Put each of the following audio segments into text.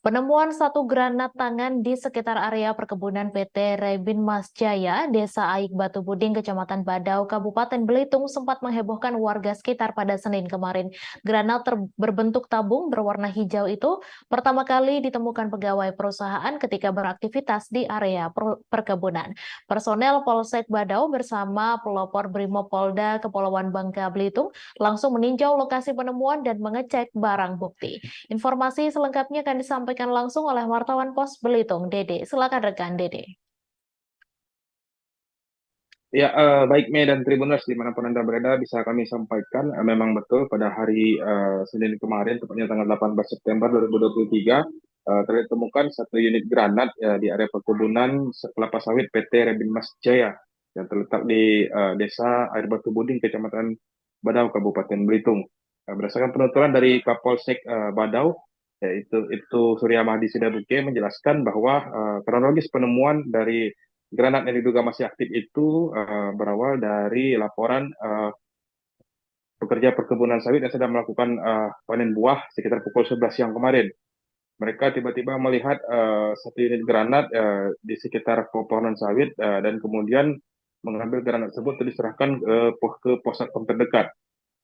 Penemuan satu granat tangan di sekitar area perkebunan PT Rebin Mas Jaya, Desa Aik Batu Buding, Kecamatan Badau, Kabupaten Belitung sempat menghebohkan warga sekitar pada Senin kemarin. Granat berbentuk tabung berwarna hijau itu pertama kali ditemukan pegawai perusahaan ketika beraktivitas di area perkebunan. Personel Polsek Badau bersama pelopor Brimopolda Kepulauan Bangka Belitung langsung meninjau lokasi penemuan dan mengecek barang bukti. Informasi selengkapnya akan disampaikan langsung oleh wartawan Pos Belitung, Dede. Silakan rekan Dede. Ya, baik Mei dan Tribuners dimanapun Anda berada bisa kami sampaikan memang betul pada hari Senin kemarin, tepatnya tanggal 18 September 2023, ditemukan satu unit granat di area perkebunan kelapa sawit PT Rebin Mas Jaya yang terletak di Desa Air Batu Buding, Kecamatan Badau, Kabupaten Belitung. Berdasarkan penuturan dari Kapolsek Badau, yaitu Surya Mahdi Sidabuke menjelaskan bahwa kronologis penemuan dari granat yang diduga masih aktif itu berawal dari laporan pekerja perkebunan sawit yang sedang melakukan panen buah sekitar pukul 11 siang kemarin. Mereka tiba-tiba melihat satu unit granat di sekitar pepohonan sawit dan kemudian mengambil granat tersebut untuk diserahkan ke pos satpam terdekat.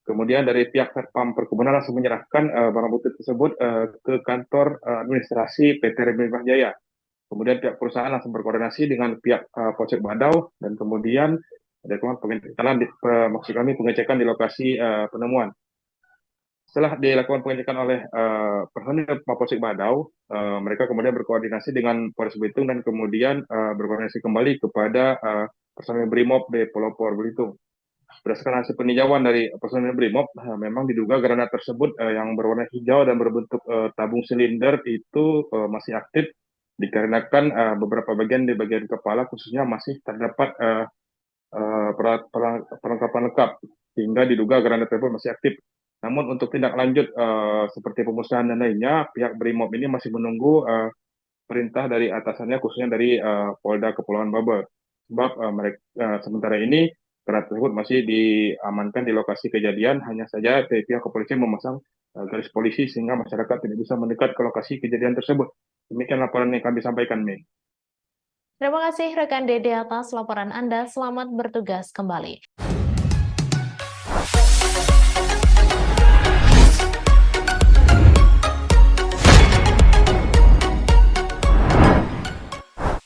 Kemudian dari pihak satpam perkebunan langsung menyerahkan barang bukti tersebut ke kantor administrasi PT Rebin Jaya. Kemudian pihak perusahaan langsung berkoordinasi dengan pihak Polsek Badau dan kemudian dilakukan pengecekan maksud kami pengecekan di lokasi penemuan. Setelah dilakukan pengecekan oleh personil Polsek Badau, mereka kemudian berkoordinasi dengan Polres Belitung dan kemudian berkoordinasi kembali kepada personil Brimob di Pelopor Belitung. Berdasarkan hasil peninjauan dari personil Brimob, memang diduga granat tersebut yang berwarna hijau dan berbentuk tabung silinder itu masih aktif dikarenakan beberapa bagian di bagian kepala khususnya masih terdapat perlengkapan lengkap sehingga diduga granat tersebut masih aktif. Namun untuk tindak lanjut seperti pemusnahan dan lainnya, pihak Brimob ini masih menunggu perintah dari atasannya khususnya dari Polda Kepulauan Babel. Sebab sementara ini granat tersebut masih diamankan di lokasi kejadian, hanya saja dari pihak kepolisian memasang garis polisi sehingga masyarakat tidak bisa mendekat ke lokasi kejadian tersebut. Demikian laporan yang kami sampaikan, Mei. Terima kasih rekan Dede atas laporan Anda. Selamat bertugas kembali.